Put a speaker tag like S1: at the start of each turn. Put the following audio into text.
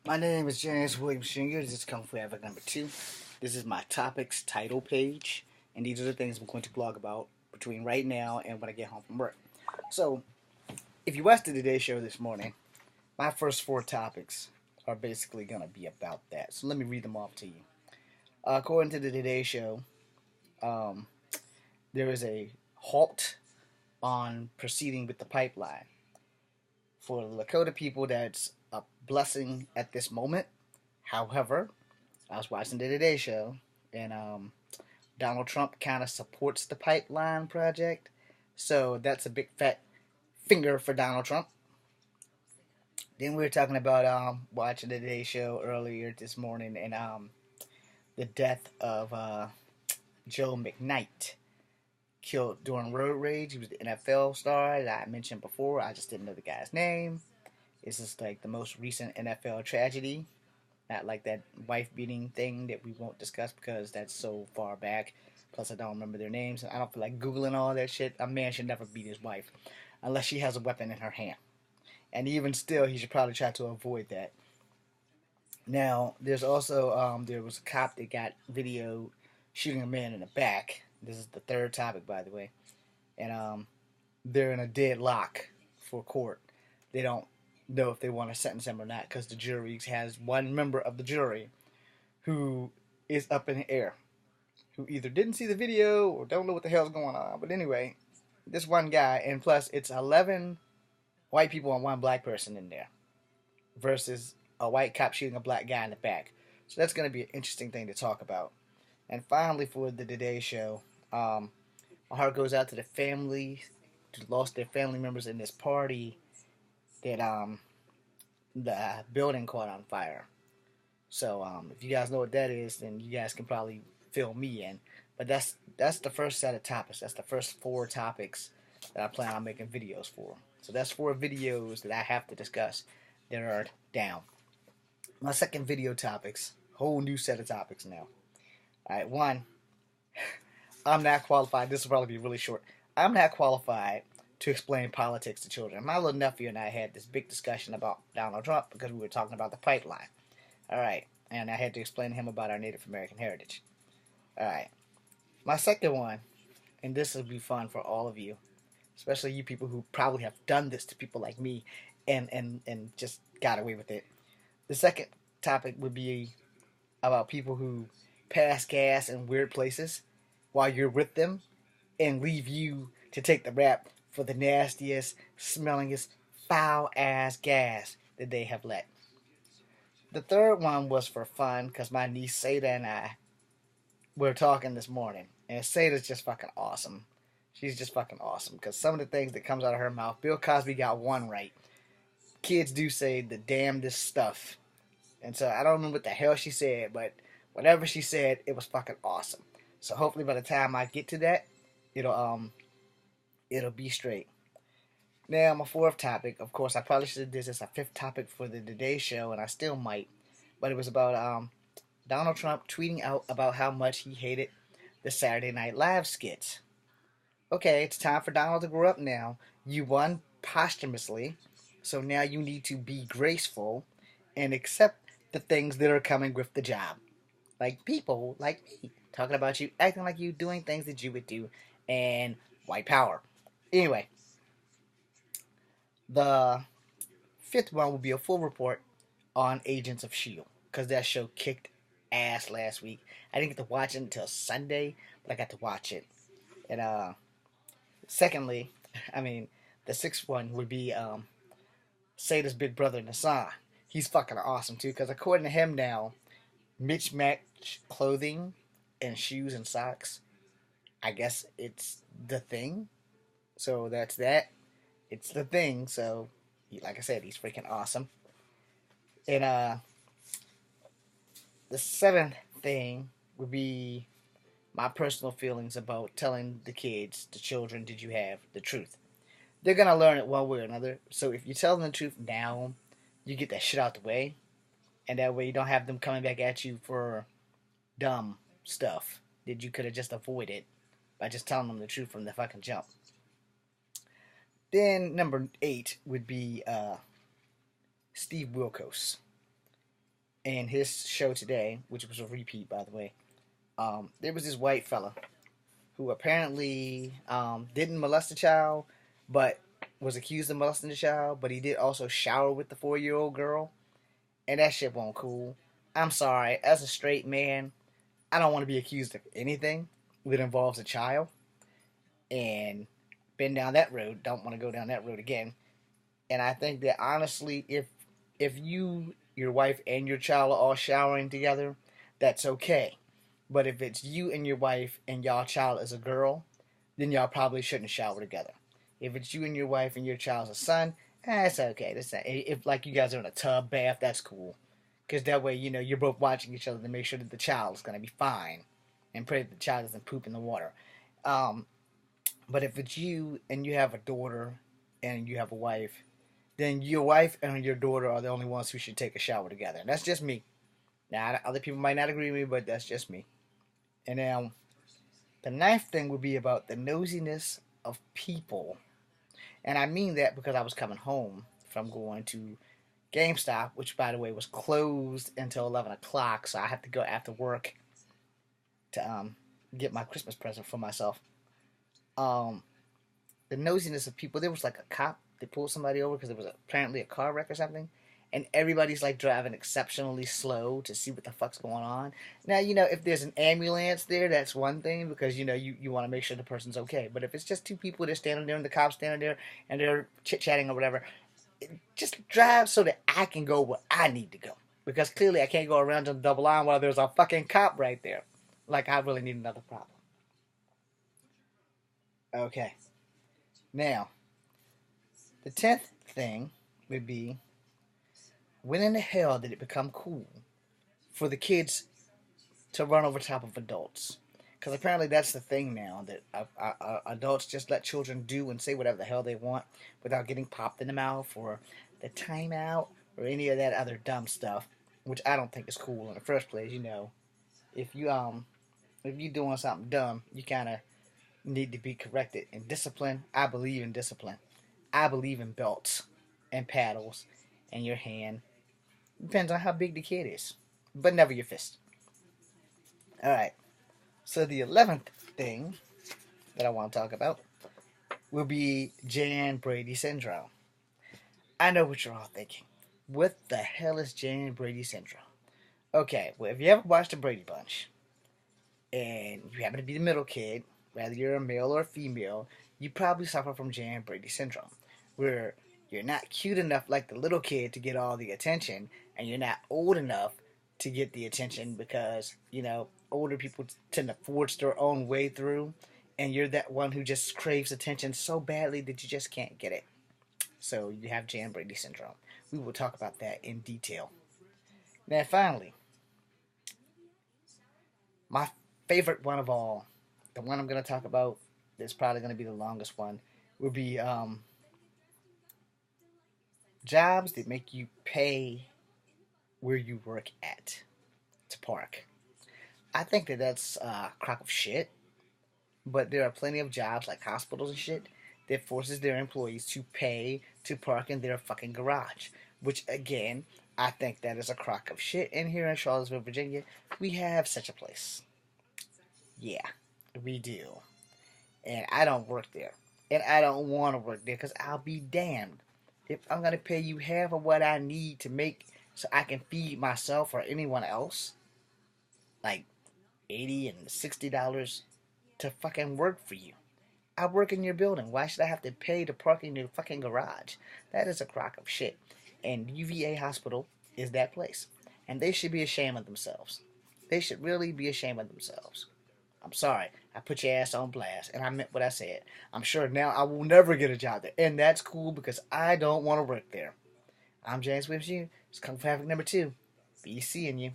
S1: My name is James Williams Jr. This is Kung Fu Epic number 2. This is my topics title page, and these are the things I'm going to blog about between right now and when I get home from work. So, if you watched the Today Show this morning, my first 4 topics are basically going to be about that. So, let me read them off to you. According to the Today Show, um, there is a halt on proceeding with the pipeline. For the Lakota people, that's a blessing at this moment. However, I was watching the Today Show, and Donald Trump kind of supports the pipeline project, so that's a big fat finger for Donald Trump. Then we were talking about watching the Today Show earlier this morning, and the death of Joe McKnight, killed during road rage. He was the NFL star that I mentioned before. I just didn't know the guy's name. This is like the most recent NFL tragedy. Not like that wife beating thing that we won't discuss because that's so far back. Plus, I don't remember their names. I don't feel like Googling all that shit. A man should never beat his wife unless she has a weapon in her hand. And even still, he should probably try to avoid that. Now, there's also, there was a cop that got video shooting a man in the back. This is the third topic, by the way. And they're in a deadlock for court. They don't know if they want to sentence him or not because the jury has one member of the jury who is up in the air, who either didn't see the video or don't know what the hell's going on. But anyway, this one guy, and plus it's 11 white people and one black person in there versus a white cop shooting a black guy in the back. So that's going to be an interesting thing to talk about. And finally, for the Today Show, my heart goes out to the family who lost their family members in this party that the building caught on fire. So if you guys know what that is, then you guys can probably fill me in. But that's the first set of topics. That's the first 4 topics that I plan on making videos for. So that's 4 videos that I have to discuss that are down. My second video topics, whole new set of topics now. Alright, one, I'm not qualified. This will probably be really short. I'm not qualified to explain politics to children. My little nephew and I had this big discussion about Donald Trump because we were talking about the pipeline. Alright, and I had to explain to him about our Native American heritage. Alright, my second one, and this will be fun for all of you, especially you people who probably have done this to people like me and just got away with it. The second topic would be about people who pass gas in weird places while you're with them and leave you to take the rap for the nastiest, smellingest, foul-ass gas that they have let. The third one was for fun because my niece Seda and I were talking this morning, and Seda's just fucking awesome. She's just fucking awesome because some of the things that comes out of her mouth, Bill Cosby got one right. Kids do say the damnedest stuff, and so I don't remember what the hell she said, but whatever she said, it was fucking awesome. So hopefully by the time I get to that, it'll be straight. Now my fourth topic, of course, I probably should have did this a fifth topic for the Today Show, and I still might, but it was about Donald Trump tweeting out about how much he hated the Saturday Night Live skits. Okay, it's time for Donald to grow up now. You won posthumously, so now you need to be graceful and accept the things that are coming with the job. Like people like me, talking about you, acting like you, doing things that you would do, and white power. Anyway, the fifth one will be a full report on Agents of S.H.I.E.L.D. because that show kicked ass last week. I didn't get to watch it until Sunday, but I got to watch it. And secondly, I mean, the sixth one would be Sada's big brother Nassan. He's fucking awesome too because according to him now, mismatched clothing and shoes and socks, I guess it's the thing. So that's that. It's the thing. So, like I said, he's freaking awesome. And the seventh thing would be my personal feelings about telling the kids, the children, did you have the truth? They're gonna learn it one way or another. So if you tell them the truth now, you get that shit out the way, and that way you don't have them coming back at you for dumb stuff that you could have just avoided by just telling them the truth from the fucking jump. Then number 8 would be Steve Wilkos. in his show today, which was a repeat, by the way, there was this white fella who apparently didn't molest a child, but was accused of molesting the child, but he did also shower with the 4-year-old girl, and that shit wasn't cool. I'm sorry, as a straight man, I don't want to be accused of anything that involves a child, and been down that road, don't want to go down that road again. And I think that honestly, if you, your wife, and your child are all showering together, that's okay. But if it's you and your wife and y'all child is a girl, then y'all probably shouldn't shower together. If it's you and your wife and your child's a son, that's okay. That's not, if like you guys are in a tub bath, that's cool. Because that way, you're both watching each other to make sure that the child is going to be fine, and pray that the child doesn't poop in the water. Um, but if it's you and you have a daughter and you have a wife, then your wife and your daughter are the only ones who should take a shower together. And that's just me. Now, other people might not agree with me, but that's just me. And now, the ninth thing would be about the nosiness of people. And I mean that because I was coming home from going to GameStop, which, by the way, was closed until 11 o'clock. So I had to go after work to get my Christmas present for myself. Um, the nosiness of people. There was like a cop. They pulled somebody over because there was apparently a car wreck or something. And everybody's like driving exceptionally slow to see what the fuck's going on. Now, if there's an ambulance there, that's one thing because, you want to make sure the person's okay. But if it's just two people that's standing there and the cop's standing there and they're chit-chatting or whatever, just drive so that I can go where I need to go. Because clearly I can't go around to the double line while there's a fucking cop right there. Like, I really need another problem. Okay. Now, the 10th thing would be, when in the hell did it become cool for the kids to run over top of adults? Because apparently that's the thing now, that adults just let children do and say whatever the hell they want without getting popped in the mouth or the timeout or any of that other dumb stuff, which I don't think is cool in the first place. If you doing something dumb, you kind of need to be corrected. And discipline, I believe in discipline. I believe in belts and paddles and your hand. Depends on how big the kid is, but never your fist. All right. So the 11th thing that I want to talk about will be Jan Brady syndrome. I know what you're all thinking. What the hell is Jan Brady syndrome? Okay, well, if you ever watched the Brady Bunch and you happen to be the middle kid, whether you're a male or a female, you probably suffer from Jan Brady syndrome, where you're not cute enough like the little kid to get all the attention, and you're not old enough to get the attention because, older people tend to forge their own way through, and you're that one who just craves attention so badly that you just can't get it. So you have Jan Brady syndrome. We will talk about that in detail. Now, finally, my favorite one of all, the one I'm going to talk about, that's probably going to be the longest one, would be jobs that make you pay where you work at to park. I think that that's a crock of shit, but there are plenty of jobs like hospitals and shit that forces their employees to pay to park in their fucking garage, which again, I think that is a crock of shit. And here in Charlottesville, Virginia, we have such a place. Yeah, we do. And I don't work there. And I don't want to work there because I'll be damned if I'm going to pay you half of what I need to make so I can feed myself or anyone else, like $80 and $60 to fucking work for you. I work in your building. Why should I have to pay to park in your fucking garage? That is a crock of shit. And UVA Hospital is that place. And they should be ashamed of themselves. They should really be ashamed of themselves. I'm sorry. I put your ass on blast. And I meant what I said. I'm sure now I will never get a job there. And that's cool because I don't want to work there. I'm James Williams Jr. It's Kung Fu Havoc number 2. Be seeing you.